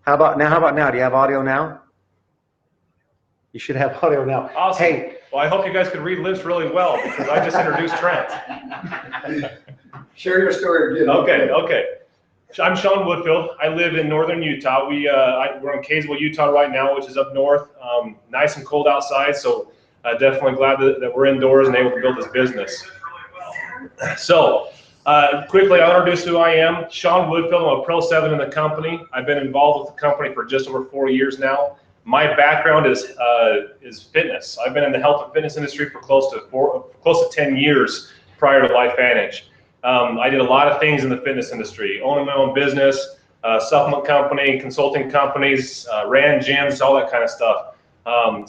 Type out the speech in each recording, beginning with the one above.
How about now? How about now? Do you have audio now? You should have audio now. Awesome. Hey. Well, I hope you guys could read lips really well because I just introduced Trent. Share your story again. Okay. I'm Sean Woodfield. I live in northern Utah. We're in Kaysville, Utah right now, which is up north. Nice and cold outside, so definitely glad that we're indoors and able to build this business. So, quickly, I'll introduce who I am. Sean Woodfield. I'm a Pro 7 in the company. I've been involved with the company for just over 4 years now. My background is fitness. I've been in the health and fitness industry for close to 10 years prior to LifeVantage. I did a lot of things in the fitness industry, owning my own business, supplement company, consulting companies, ran gyms, all that kind of stuff.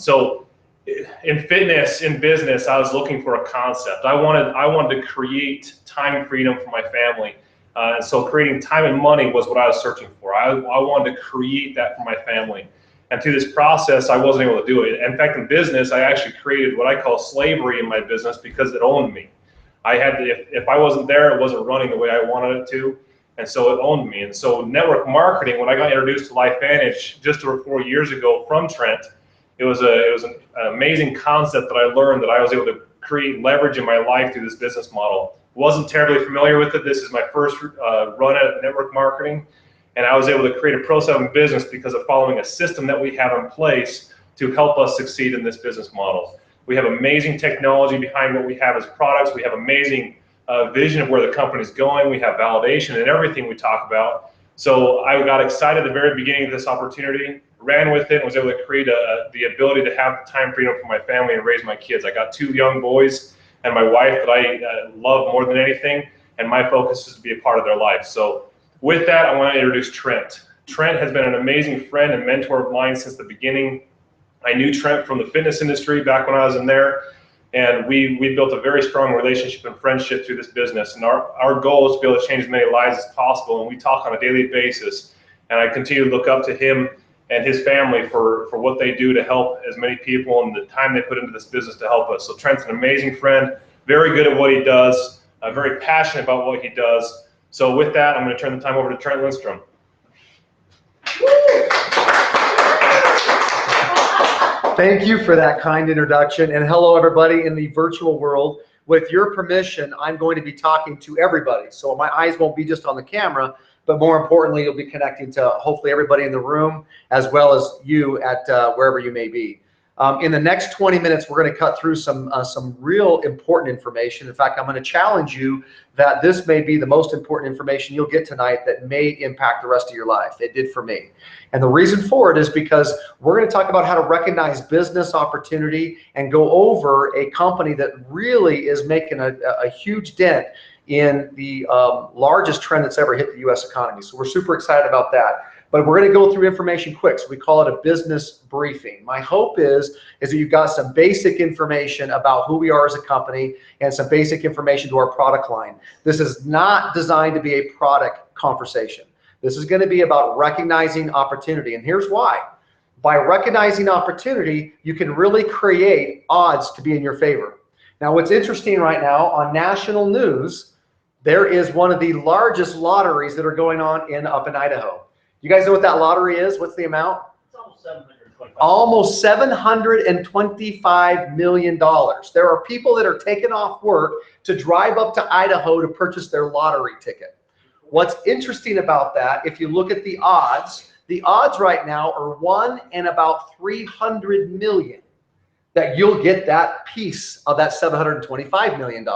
So in fitness, in business, I was looking for a concept. I wanted to create time freedom for my family. And so creating time and money was what I was searching for. I wanted to create that for my family. And through this process, I wasn't able to do it. In fact, in business, I actually created what I call slavery in my business because it owned me. I had to, if I wasn't there, it wasn't running the way I wanted it to, and so it owned me. And so network marketing, when I got introduced to LifeVantage just over 4 years ago from Trent, it was an amazing concept that I learned that I was able to create leverage in my life through this business model. Wasn't terribly familiar with it. This is my first run at network marketing, and I was able to create a Pro 7 business because of following a system that we have in place to help us succeed in this business model. We have amazing technology behind what we have as products. We have amazing vision of where the company's going. We have validation in everything we talk about. So I got excited at the very beginning of this opportunity, ran with it, and was able to create the ability to have time freedom for my family and raise my kids. I got 2 young boys and my wife that I love more than anything, and my focus is to be a part of their life. So with that, I want to introduce Trent. Trent has been an amazing friend and mentor of mine since the beginning. I knew Trent from the fitness industry back when I was in there, and we built a very strong relationship and friendship through this business. And our goal is to be able to change as many lives as possible, and we talk on a daily basis. And I continue to look up to him and his family for what they do to help as many people and the time they put into this business to help us. So Trent's an amazing friend, very good at what he does, very passionate about what he does. So with that, I'm going to turn the time over to Trent Lindstrom. Thank you for that kind introduction, and hello everybody in the virtual world. With your permission, I'm going to be talking to everybody, so my eyes won't be just on the camera, but more importantly, you'll be connecting to hopefully everybody in the room as well as you at wherever you may be. In the next 20 minutes, we're going to cut through some real important information. In fact, I'm going to challenge you that this may be the most important information you'll get tonight that may impact the rest of your life. It did for me. And the reason for it is because we're going to talk about how to recognize business opportunity and go over a company that really is making a huge dent in the largest trend that's ever hit the U.S. economy. So we're super excited about that. But we're going to go through information quick, so we call it a business briefing. My hope is that you've got some basic information about who we are as a company and some basic information to our product line. This is not designed to be a product conversation. This is going to be about recognizing opportunity, and here's why. By recognizing opportunity, you can really create odds to be in your favor. Now, what's interesting right now on national news, there is one of the largest lotteries that are going on up in Idaho. You guys know what that lottery is? What's the amount? It's almost $725 million. There are people that are taking off work to drive up to Idaho to purchase their lottery ticket. What's interesting about that, if you look at the odds right now are 1 in about 300 million that you'll get that piece of that $725 million.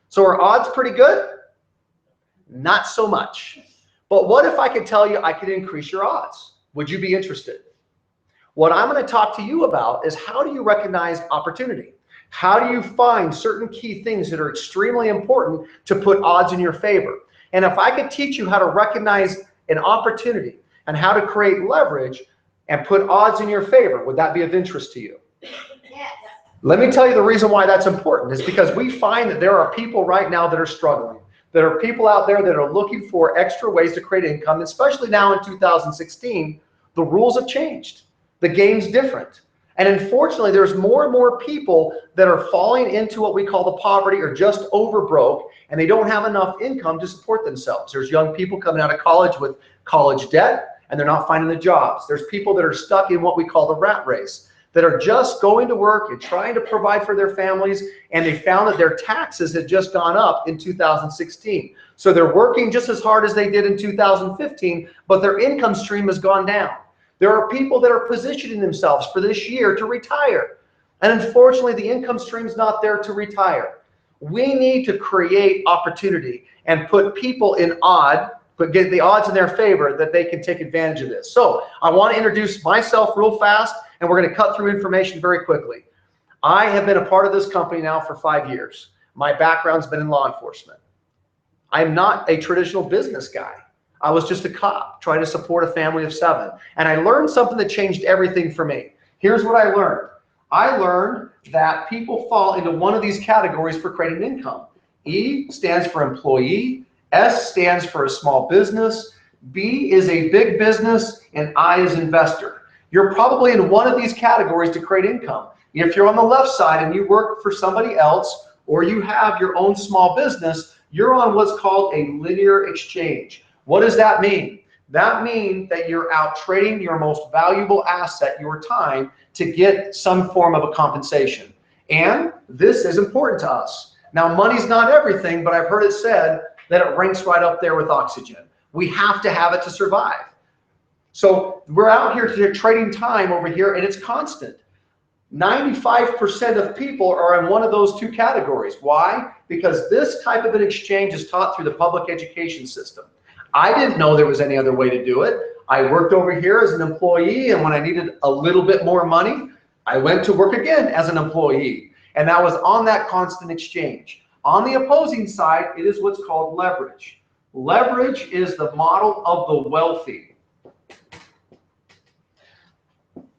So are odds pretty good? Not so much. But what if I could tell you I could increase your odds? Would you be interested? What I'm going to talk to you about is how do you recognize opportunity? How do you find certain key things that are extremely important to put odds in your favor? And if I could teach you how to recognize an opportunity and how to create leverage and put odds in your favor, would that be of interest to you? Yes. Let me tell you the reason why that's important is because we find that there are people right now that are struggling. There are people out there that are looking for extra ways to create income, especially now in 2016, the rules have changed. The game's different. And unfortunately, there's more and more people that are falling into what we call the poverty or just over broke, and they don't have enough income to support themselves. There's young people coming out of college with college debt. and they're not finding the jobs. There's people that are stuck in what we call the rat race, that are just going to work and trying to provide for their families, and they found that their taxes had just gone up in 2016. So they're working just as hard as they did in 2015, but their income stream has gone down. There are people that are positioning themselves for this year to retire, and unfortunately the income stream is not there to retire. We need to create opportunity and put people in get the odds in their favor that they can take advantage of this. So I want to introduce myself real fast, and we're going to cut through information very quickly. I have been a part of this company now for 5 years. My background's been in law enforcement. I'm not a traditional business guy. I was just a cop trying to support a family of 7. And I learned something that changed everything for me. Here's what I learned. I learned that people fall into one of these categories for creating income. E stands for employee, S stands for a small business, B is a big business, and I is investor. You're probably in one of these categories to create income. If you're on the left side and you work for somebody else, or you have your own small business, you're on what's called a linear exchange. What does that mean? That means that you're out trading your most valuable asset, your time, to get some form of a compensation. And this is important to us. Now, money's not everything, but I've heard it said that it ranks right up there with oxygen. We have to have it to survive. So we're out here trading time over here, and it's constant. 95% of people are in one of those two categories. Why? Because this type of an exchange is taught through the public education system. I didn't know there was any other way to do it. I worked over here as an employee, and when I needed a little bit more money, I went to work again as an employee. And that was on that constant exchange. On the opposing side, it is what's called leverage. Leverage is the model of the wealthy.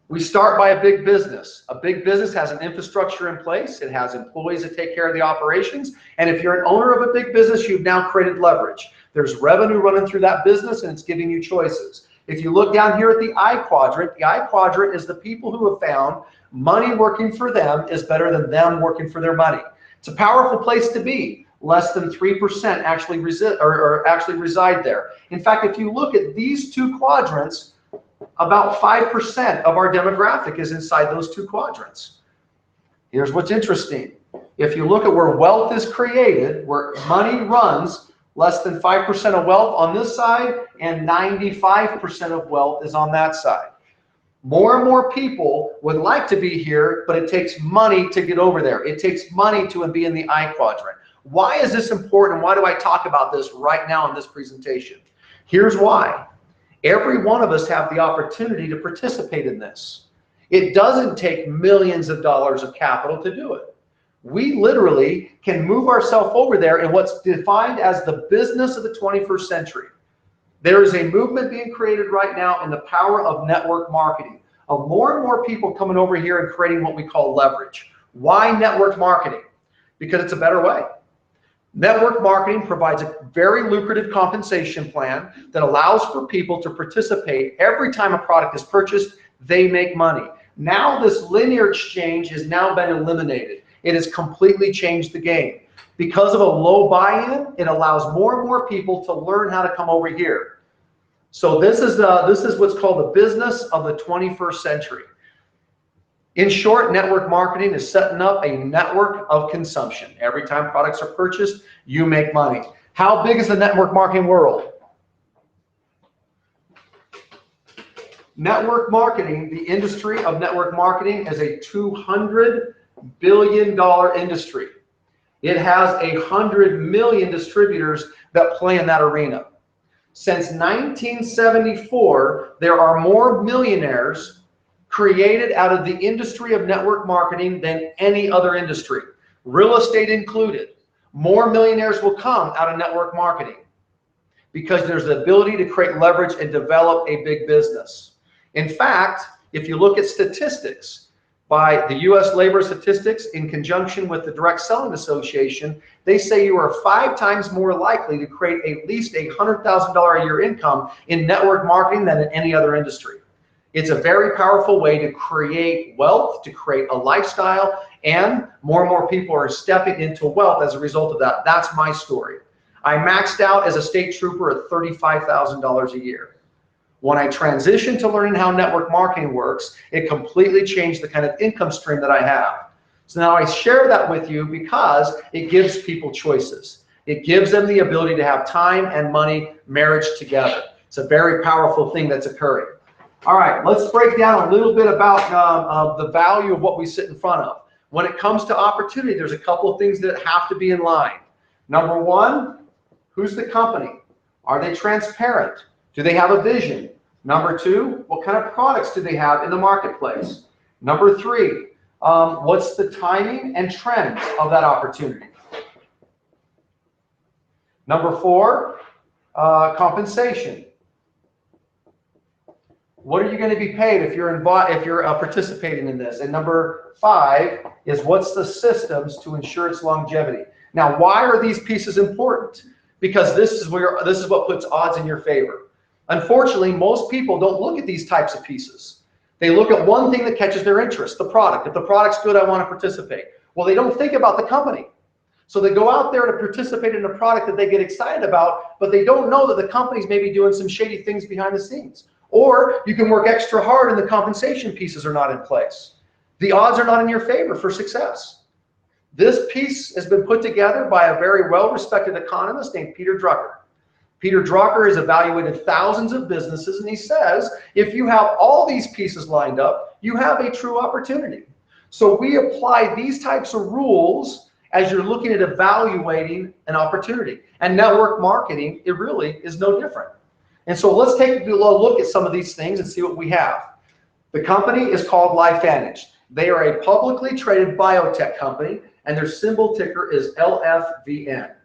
We start by a big business. A big business has an infrastructure in place. It has employees that take care of the operations. And if you're an owner of a big business, you've now created leverage. There's revenue running through that business, and it's giving you choices. If you look down here at the I quadrant is the people who have found money working for them is better than them working for their money. It's a powerful place to be. Less than 3% actually reside there. In fact, if you look at these two quadrants, about 5% of our demographic is inside those two quadrants. Here's what's interesting. If you look at where wealth is created, where money runs, less than 5% of wealth on this side and 95% of wealth is on that side. More and more people would like to be here, but it takes money to get over there. It takes money to be in the I quadrant. Why is this important? Why do I talk about this right now in this presentation? Here's why. Every one of us have the opportunity to participate in this. It doesn't take millions of dollars of capital to do it. We literally can move ourselves over there in what's defined as the business of the 21st century. There is a movement being created right now in the power of network marketing, of more and more people coming over here and creating what we call leverage. Why network marketing? Because it's a better way. Network marketing provides a very lucrative compensation plan that allows for people to participate. Every time a product is purchased, they make money. Now this linear exchange has now been eliminated. It has completely changed the game. Because of a low buy-in, it allows more and more people to learn how to come over here. So this is what's called the business of the 21st century. In short, network marketing is setting up a network of consumption. Every time products are purchased, you make money. How big is the network marketing world? Network marketing, the industry of network marketing, is a $200 billion industry. It has 100 million distributors that play in that arena. Since 1974, there are more millionaires created out of the industry of network marketing than any other industry, real estate included. More millionaires will come out of network marketing because there's the ability to create leverage and develop a big business. In fact, if you look at statistics by the US Labor Statistics in conjunction with the Direct Selling Association, they say you are 5 times more likely to create at least $100,000 a year income in network marketing than in any other industry. It's a very powerful way to create wealth, to create a lifestyle, and more people are stepping into wealth as a result of that. That's my story. I maxed out as a state trooper at $35,000 a year. When I transitioned to learning how network marketing works, it completely changed the kind of income stream that I have. So now I share that with you because it gives people choices. It gives them the ability to have time and money marriage together. It's a very powerful thing that's occurring. All right, let's break down a little bit about the value of what we sit in front of. When it comes to opportunity, there's a couple of things that have to be in line. Number one, who's the company? Are they transparent? Do they have a vision? Number two, what kind of products do they have in the marketplace? Number three, what's the timing and trends of that opportunity? Number four, compensation. What are you going to be paid if you're participating in this? And number five is what's the systems to ensure its longevity. Now, why are these pieces important? Because this is what puts odds in your favor. Unfortunately, most people don't look at these types of pieces. They look at one thing that catches their interest, the product. If the product's good, I want to participate. Well, they don't think about the company. So they go out there to participate in a product that they get excited about, but they don't know that the company's maybe doing some shady things behind the scenes. Or you can work extra hard and the compensation pieces are not in place. The odds are not in your favor for success. This piece has been put together by a very well-respected economist named Peter Drucker. Peter Drucker has evaluated thousands of businesses, and he says, if you have all these pieces lined up, you have a true opportunity. So we apply these types of rules as you're looking at evaluating an opportunity. And network marketing, it really is no different. And so let's take a look at some of these things and see what we have. The company is called LifeVantage. They are a publicly traded biotech company, and their symbol ticker is LFVN.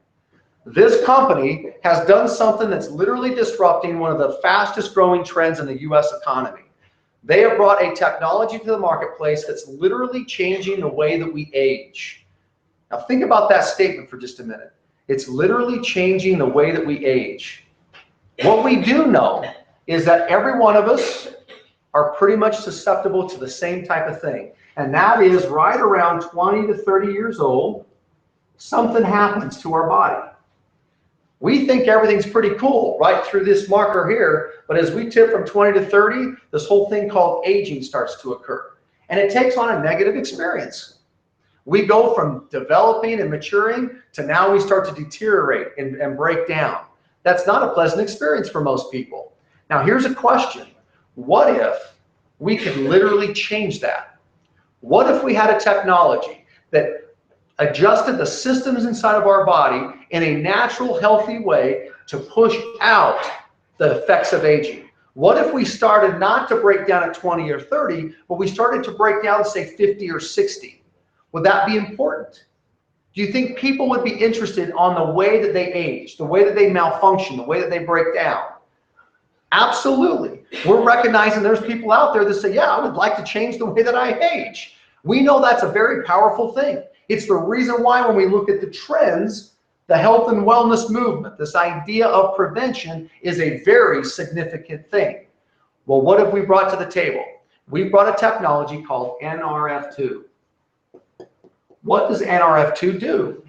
This company has done something that's literally disrupting one of the fastest growing trends in the US economy. They have brought a technology to the marketplace that's literally changing the way that we age. Now think about that statement for just a minute. It's literally changing the way that we age. What we do know is that every one of us are pretty much susceptible to the same type of thing. And that is right around 20 to 30 years old, something happens to our body. We think everything's pretty cool right through this marker here, but as we tip from 20 to 30, this whole thing called aging starts to occur. And it takes on a negative experience. We go from developing and maturing to now we start to deteriorate and break down. That's not a pleasant experience for most people. Now here's a question. What if we could literally change that? What if we had a technology that adjusted the systems inside of our body in a natural, healthy way to push out the effects of aging? What if we started not to break down at 20 or 30, but we started to break down, say, 50 or 60? Would that be important? Do you think people would be interested on the way that they age, the way that they malfunction, the way that they break down? Absolutely. We're recognizing there's people out there that say, yeah, I would like to change the way that I age. We know that's a very powerful thing. It's the reason why when we look at the trends, the health and wellness movement, this idea of prevention is a very significant thing. Well, what have we brought to the table? We brought a technology called NRF2. What does NRF2 do?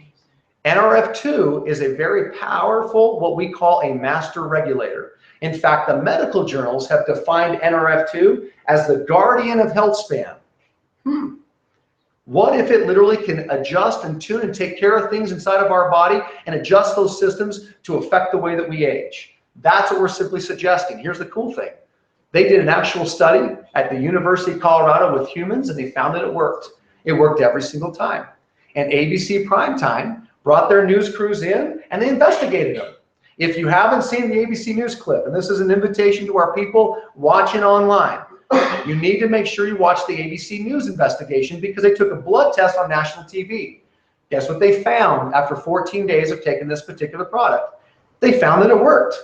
NRF2 is a very powerful, what we call a master regulator. In fact, the medical journals have defined NRF2 as the guardian of health span. What if it literally can adjust and tune and take care of things inside of our body and adjust those systems to affect the way that we age? That's what we're simply suggesting. Here's the cool thing. They did an actual study at the University of Colorado with humans, and they found that it worked. It worked every single time. And ABC Primetime brought their news crews in and they investigated them. If you haven't seen the ABC News clip, and this is an invitation to our people watching online, you need to make sure you watch the ABC News investigation because they took a blood test on national TV. Guess what they found after 14 days of taking this particular product? They found that it worked.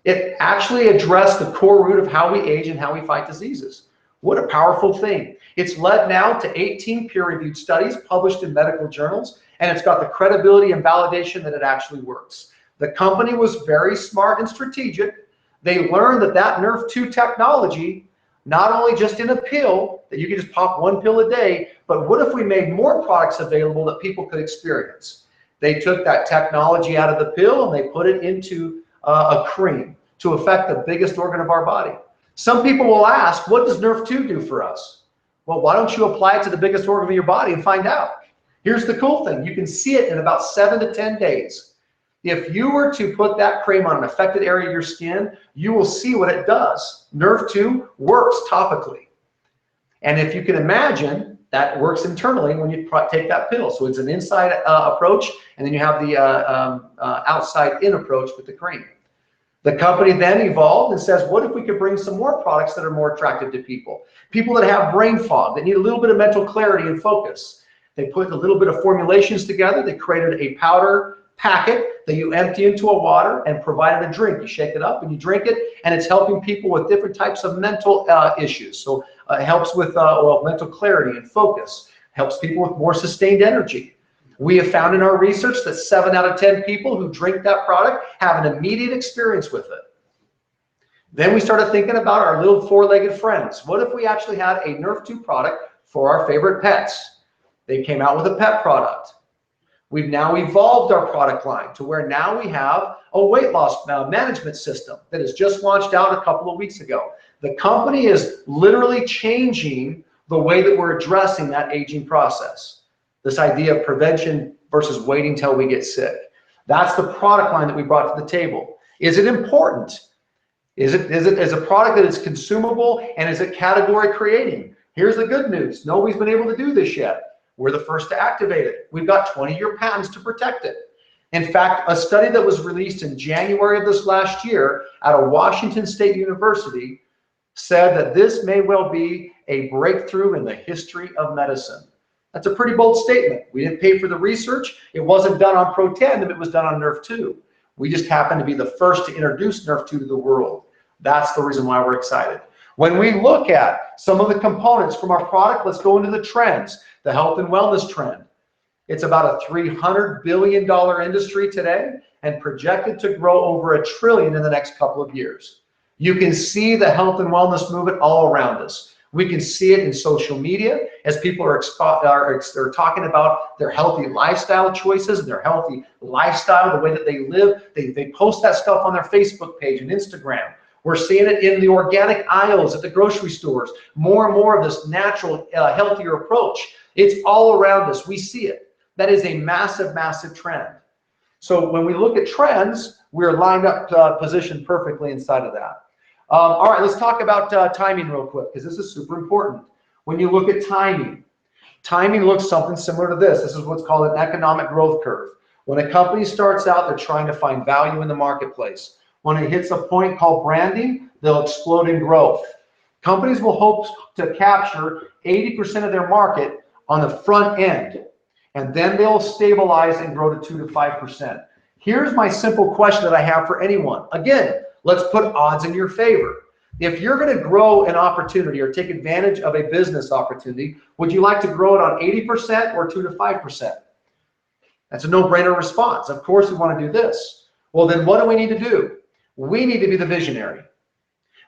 It actually addressed the core root of how we age and how we fight diseases. What a powerful thing. It's led now to 18 peer-reviewed studies published in medical journals, and it's got the credibility and validation that it actually works. The company was very smart and strategic. They learned that that NRF2 technology, not only just in a pill, that you can just pop one pill a day, but what if we made more products available that people could experience? They took that technology out of the pill and they put it into a cream. to affect the biggest organ of our body. Some people will ask, what does Nerf 2 do for us? Well, why don't you apply it to the biggest organ of your body and find out? Here's the cool thing. You can see it in about 7 to 10 days. If you were to put that cream on an affected area of your skin, you will see what it does. Nerf 2 works topically. And if you can imagine, that works internally when you take that pill. So it's an inside approach, and then you have the outside in approach with the cream. The company then evolved and says, what if we could bring some more products that are more attractive to people? People that have brain fog, that need a little bit of mental clarity and focus. They put a little bit of formulations together. They created a powder packet that you empty into a water and provided a drink. You shake it up and you drink it, and it's helping people with different types of mental issues. So it helps with mental clarity and focus. Helps people with more sustained energy. We have found in our research that 7 out of 10 people who drink that product have an immediate experience with it. Then we started thinking about our little 4-legged friends. What if we actually had a Nerf 2 product for our favorite pets? They came out with a pet product. We've now evolved our product line to where now we have a weight loss management system that has just launched out a couple of weeks ago. The company is literally changing the way that we're addressing that aging process. This idea of prevention versus waiting till we get sick. That's the product line that we brought to the table. Is it important? Is it a product that is consumable, and is it category creating? Here's the good news. Nobody's been able to do this yet. We're the first to activate it. We've got 20-year patents to protect it. In fact, a study that was released in January of this last year out of Washington State University said that this may well be a breakthrough in the history of medicine. That's a pretty bold statement. We didn't pay for the research. It wasn't done on Protandim. It was done on Nerf 2. We just happened to be the first to introduce Nerf 2 to the world. That's the reason why we're excited. When we look at some of the components from our product, let's go into the trends, the health and wellness trend. It's about a $300 billion industry today and projected to grow over $1 trillion in the next couple of years. You can see the health and wellness movement all around us. We can see it in social media as people are talking about their healthy lifestyle choices and their healthy lifestyle, the way that they live. They post that stuff on their Facebook page and Instagram. We're seeing it in the organic aisles at the grocery stores. More and more of this natural, healthier approach. It's all around us. We see it. That is a massive, massive trend. So when we look at trends, we're lined up, positioned perfectly inside of that. All right, let's talk about timing real quick, because this is super important. When you look at timing, timing looks something similar to this. This is what's called an economic growth curve. When a company starts out, they're trying to find value in the marketplace. When it hits a point called branding, they'll explode in growth. Companies will hope to capture 80% of their market on the front end, and then they'll stabilize and grow to 2 to 5%. Here's my simple question that I have for anyone. Again, let's put odds in your favor. If you're going to grow an opportunity or take advantage of a business opportunity, would you like to grow it on 80% or 2 to 5%? That's a no-brainer response. Of course we want to do this. Well, then what do we need to do? We need to be the visionary.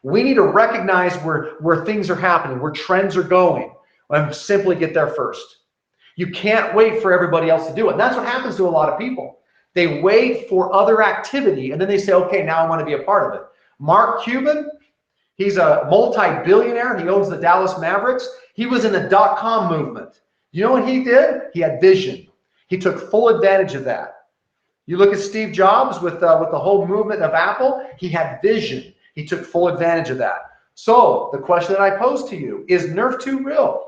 We need to recognize where things are happening, where trends are going, and simply get there first. You can't wait for everybody else to do it. And that's what happens to a lot of people. They wait for other activity, and then they say, okay, now I want to be a part of it. Mark Cuban, he's a multi-billionaire. He owns the Dallas Mavericks. He was in the .com movement. You know what he did? He had vision. He took full advantage of that. You look at Steve Jobs with the whole movement of Apple. He had vision. He took full advantage of that. So the question that I pose to you, is Nerf 2 real?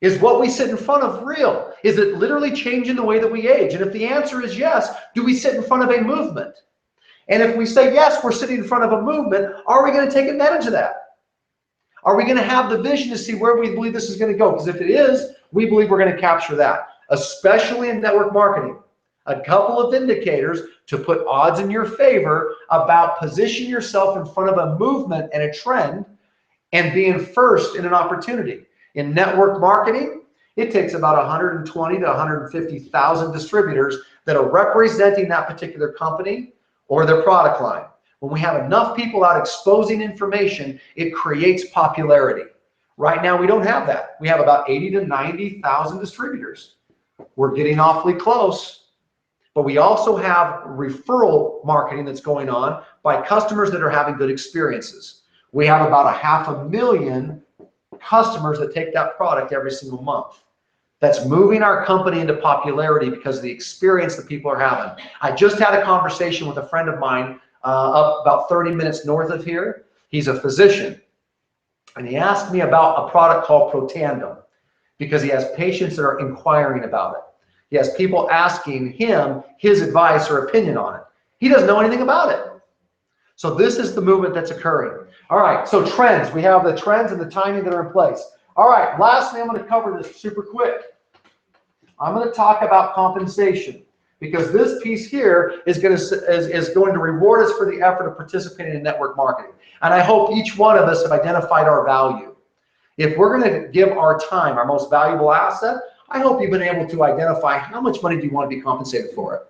Is what we sit in front of real? Is it literally changing the way that we age? And if the answer is yes, do we sit in front of a movement? And if we say yes, we're sitting in front of a movement, are we going to take advantage of that? Are we going to have the vision to see where we believe this is going to go? Because if it is, we believe we're going to capture that, especially in network marketing. A couple of indicators to put odds in your favor about positioning yourself in front of a movement and a trend and being first in an opportunity. In network marketing, it takes about 120 to 150,000 distributors that are representing that particular company or their product line. When we have enough people out exposing information, it creates popularity. Right now, we don't have that. We have about 80 to 90,000 distributors. We're getting awfully close. But we also have referral marketing that's going on by customers that are having good experiences. We have about 500,000 customers that take that product every single month. That's moving our company into popularity because of the experience that people are having. I just had a conversation with a friend of mine up about 30 minutes north of here. He's a physician. And he asked me about a product called Protandem because he has patients that are inquiring about it. He has people asking him his advice or opinion on it. He doesn't know anything about it. So this is the movement that's occurring. All right, so trends. We have the trends and the timing that are in place. All right, lastly, I'm going to cover this super quick. I'm going to talk about compensation because this piece here is going to reward us for the effort of participating in network marketing. And I hope each one of us have identified our value. If we're going to give our time, our most valuable asset, I hope you've been able to identify how much money do you want to be compensated for it.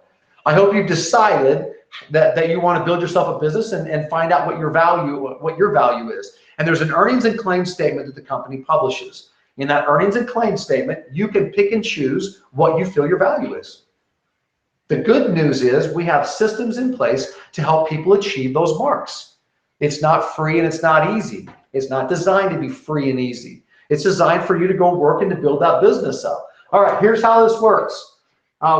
I hope you've decided that you want to build yourself a business and find out what your value is. And there's an earnings and claims statement that the company publishes. In that earnings and claims statement, you can pick and choose what you feel your value is. The good news is we have systems in place to help people achieve those marks. It's not free and it's not easy. It's not designed to be free and easy. It's designed for you to go work and to build that business up. All right, here's how this works.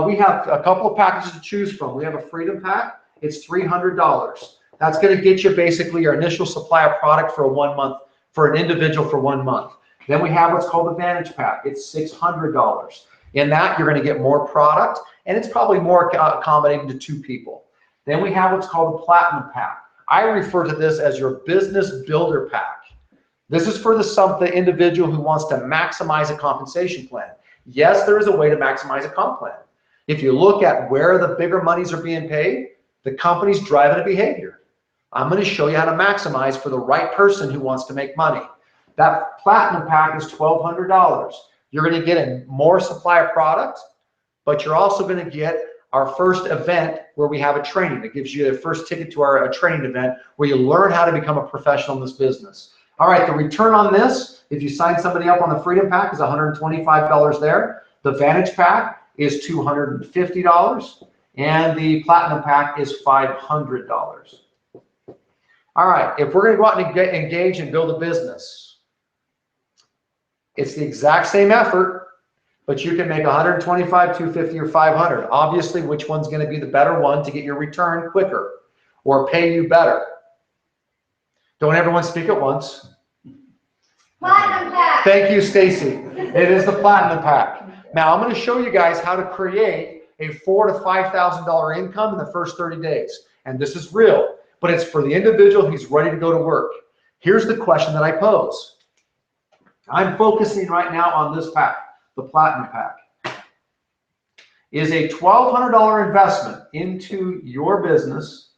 We have a couple of packages to choose from. We have a Freedom Pack. It's $300. That's going to get you basically your initial supply of product for 1 month, for an individual for 1 month. Then we have what's called the Vantage Pack. It's $600. In that, you're going to get more product, and it's probably more accommodating to 2 people. Then we have what's called the Platinum Pack. I refer to this as your business builder pack. This is for the individual who wants to maximize a compensation plan. Yes, there is a way to maximize a comp plan. If you look at where the bigger monies are being paid, the company's driving a behavior. I'm going to show you how to maximize for the right person who wants to make money. That Platinum Pack is $1,200. You're going to get a more supply of product, but you're also going to get our first event where we have a training. It gives you a first ticket to our training event where you learn how to become a professional in this business. All right, the return on this, if you sign somebody up on the Freedom Pack, is $125 there. The Vantage Pack is $250, and the Platinum Pack is $500. All right, if we're going to go out and engage and build a business, it's the exact same effort, but you can make $125, $250, or $500. Obviously, which one's going to be the better one to get your return quicker or pay you better? Don't everyone speak at once. Platinum Pack. Thank you, Stacy. It is the Platinum Pack. Now, I'm going to show you guys how to create a $4,000 to $5,000 income in the first 30 days. And this is real, but it's for the individual who's ready to go to work. Here's the question that I pose. I'm focusing right now on this pack, the Platinum Pack. Is a $1,200 investment into your business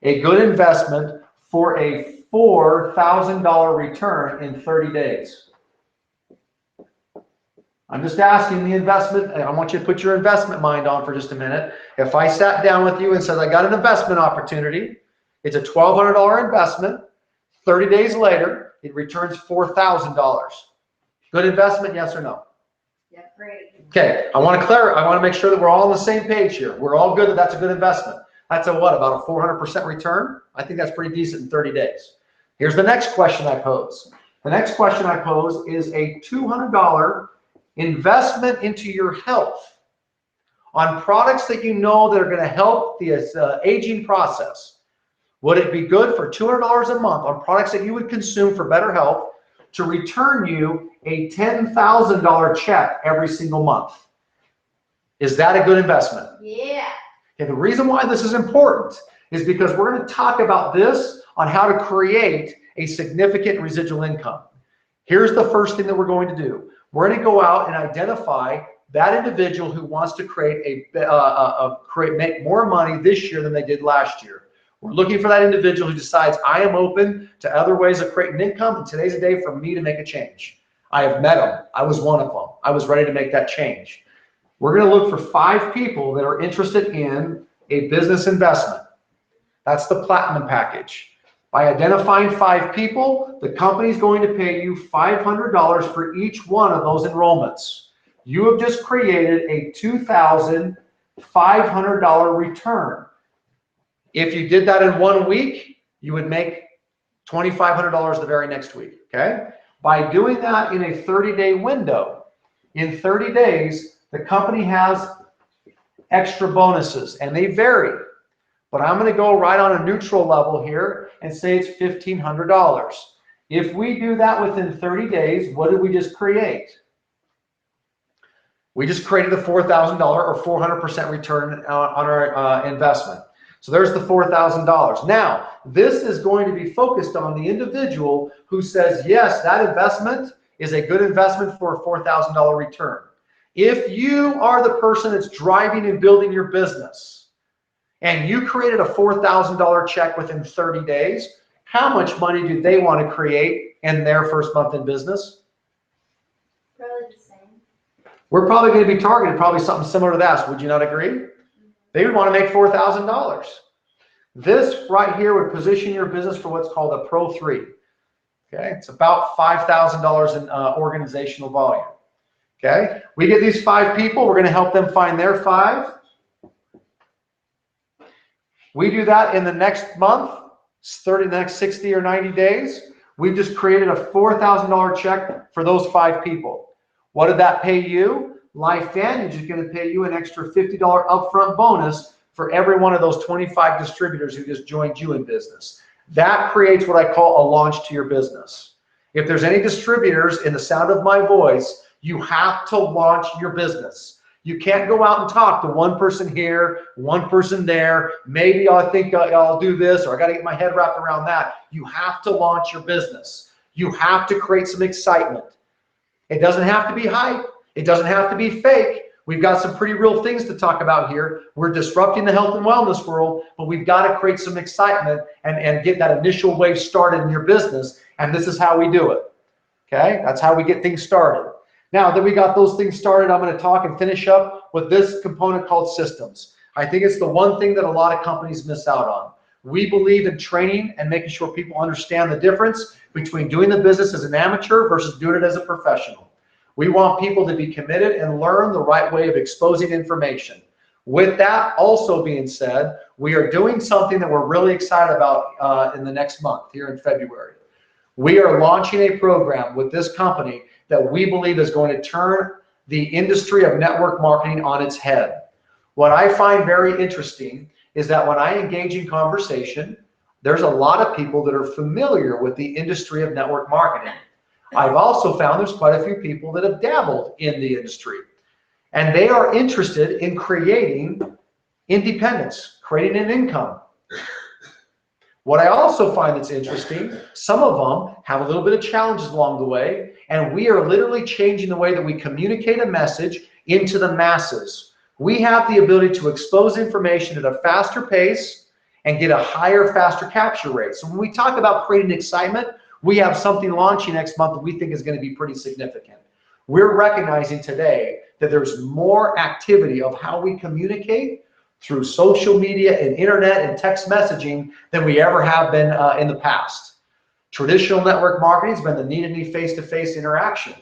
a good investment for a $4,000 return in 30 days? I'm just asking the investment. I want you to put your investment mind on for just a minute. If I sat down with you and said, I got an investment opportunity, it's a $1,200 investment. 30 days later, it returns $4,000. Good investment, yes or no? Yeah, great. Okay, I want to make sure that we're all on the same page here. We're all good that that's a good investment. That's a what, about a 400% return? I think that's pretty decent in 30 days. Here's the next question I pose. The next question I pose is a $200 investment into your health on products that you know that are going to help the aging process. Would it be good for $200 a month on products that you would consume for better health to return you a $10,000 check every single month? Is that a good investment? Yeah. Okay, the reason why this is important is because we're going to talk about this on how to create a significant residual income. Here's the first thing that we're going to do. We're going to go out and identify that individual who wants to make more money this year than they did last year. We're looking for that individual who decides, I am open to other ways of creating income, and today's a day for me to make a change. I have met them. I was one of them. I was ready to make that change. We're going to look for 5 people that are interested in a business investment. That's the Platinum package. By identifying 5 people, the company is going to pay you $500 for each one of those enrollments. You have just created a $2,000 $500 return. If you did that in 1 week, you would make $2,500 the very next week, okay? By doing that in a 30-day window, in 30 days, the company has extra bonuses, and they vary. But I'm going to go right on a neutral level here and say it's $1,500. If we do that within 30 days, what did we just create? We just created a $4,000 or 400% return on our investment. So there's the $4,000. Now, this is going to be focused on the individual who says, yes, that investment is a good investment for a $4,000 return. If you are the person that's driving and building your business and you created a $4,000 check within 30 days, how much money do they want to create in their first month in business? Probably the same. We're probably going to be targeted probably something similar to that. Would you not agree? They would want to make $4,000. This right here would position your business for what's called a Pro 3. Okay, it's about $5,000 in organizational volume. Okay, we get these 5 people. We're going to help them find their 5. We do that in the next month, the next 60 or 90 days. We've just created a $4,000 check for those 5 people. What did that pay you? LifeVantage is going to pay you an extra $50 upfront bonus for every one of those 25 distributors who just joined you in business. That creates what I call a launch to your business. If there's any distributors in the sound of my voice, you have to launch your business. You can't go out and talk to one person here, one person there. Maybe I think I'll do this, or I got to get my head wrapped around that. You have to launch your business. You have to create some excitement. It doesn't have to be hype. It doesn't have to be fake. We've got some pretty real things to talk about here. We're disrupting the health and wellness world, but we've got to create some excitement and get that initial wave started in your business. And this is how we do it. Okay, that's how we get things started. Now that we got those things started, I'm going to talk and finish up with this component called systems. I think it's the one thing that a lot of companies miss out on. We believe in training and making sure people understand the difference between doing the business as an amateur versus doing it as a professional. We want people to be committed and learn the right way of exposing information. With that also being said, we are doing something that we're really excited about in the next month, here in February. We are launching a program with this company that we believe is going to turn the industry of network marketing on its head. What I find very interesting is that when I engage in conversation, there's a lot of people that are familiar with the industry of network marketing. I've also found there's quite a few people that have dabbled in the industry, and they are interested in creating independence, creating an income. What I also find that's interesting, some of them have a little bit of challenges along the way, and we are literally changing the way that we communicate a message into the masses. We have the ability to expose information at a faster pace and get a higher, faster capture rate. So when we talk about creating excitement, we have something launching next month that we think is going to be pretty significant. We're recognizing today that there's more activity of how we communicate through social media and internet and text messaging than we ever have been in the past. Traditional network marketing has been the knee-to-knee, face-to-face interaction.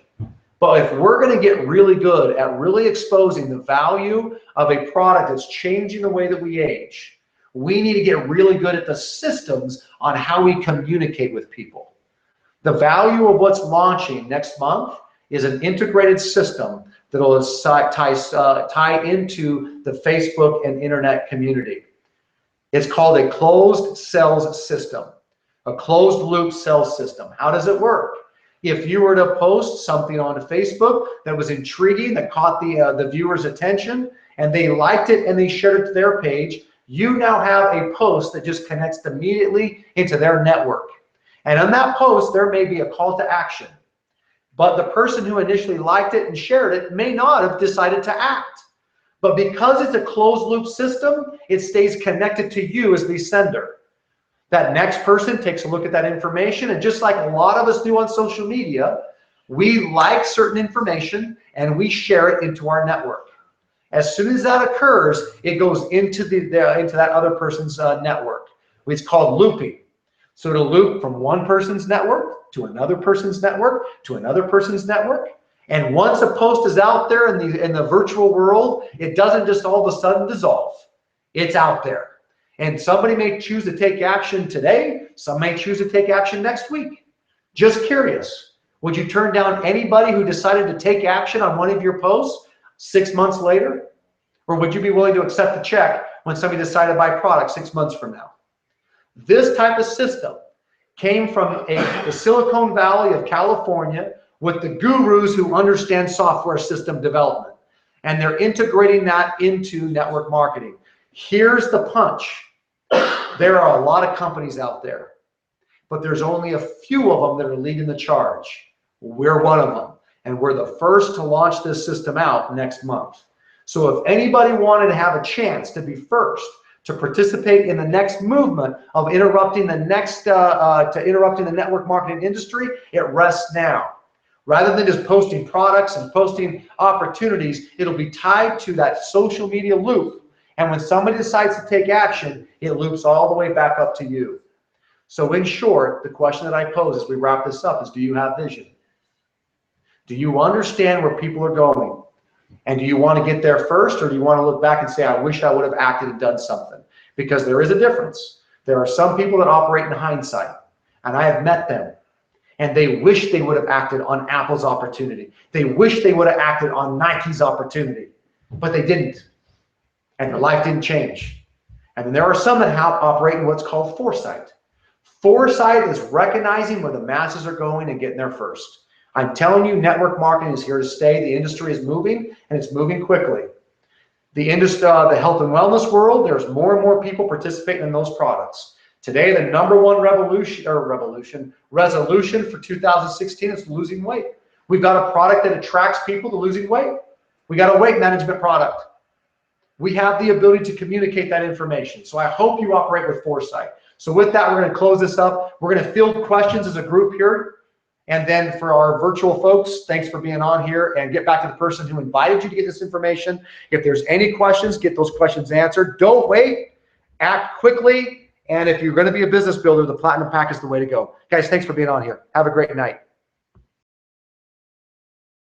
But if we're going to get really good at really exposing the value of a product that's changing the way that we age, we need to get really good at the systems on how we communicate with people. The value of what's launching next month is an integrated system that will tie into the Facebook and internet community. It's called a closed sales system, a closed loop sales system. How does it work? If you were to post something on Facebook that was intriguing, that caught the viewer's attention, and they liked it and they shared it to their page, you now have a post that just connects immediately into their network. And on that post, there may be a call to action. But the person who initially liked it and shared it may not have decided to act. But because it's a closed loop system, it stays connected to you as the sender. That next person takes a look at that information, and just like a lot of us do on social media, we like certain information and we share it into our network. As soon as that occurs, it goes into that other person's network. It's called looping. So to loop from one person's network to another person's network to another person's network, And once a post is out there in the virtual world, it doesn't just all of a sudden dissolve. It's out there. And somebody may choose to take action today. Some may choose to take action next week. Just curious, would you turn down anybody who decided to take action on one of your posts 6 months later? Or would you be willing to accept a check when somebody decided to buy product 6 months from now? This type of system came from the Silicon Valley of California with the gurus who understand software system development. And they're integrating that into network marketing. Here's the punch. There are a lot of companies out there, but there's only a few of them that are leading the charge. We're one of them. And we're the first to launch this system out next month. So if anybody wanted to have a chance to be first, to participate in the next movement of interrupting the network marketing industry, it rests now. Rather than just posting products and posting opportunities, it'll be tied to that social media loop. And when somebody decides to take action, it loops all the way back up to you. So in short, the question that I pose as we wrap this up is, do you have vision? Do you understand where people are going? And do you want to get there first, or do you want to look back and say, I wish I would have acted and done something? Because there is a difference. There are some people that operate in hindsight, and I have met them, and they wish they would have acted on Apple's opportunity. They wish they would have acted on Nike's opportunity, but they didn't, and their life didn't change. And then there are some that operate in what's called foresight. Foresight is recognizing where the masses are going and getting there first. I'm telling you, network marketing is here to stay. The industry is moving, and it's moving quickly. The health and wellness world, there's more and more people participating in those products. Today, the #1 resolution for 2016 is losing weight. We've got a product that attracts people to losing weight. We got a weight management product. We have the ability to communicate that information. So I hope you operate with foresight. So with that, we're going to close this up. We're going to field questions as a group here. And then for our virtual folks, thanks for being on here, and get back to the person who invited you to get this information. If there's any questions, get those questions answered. Don't wait, act quickly. And if you're going to be a business builder, the Platinum Pack is the way to go. Guys, thanks for being on here. Have a great night.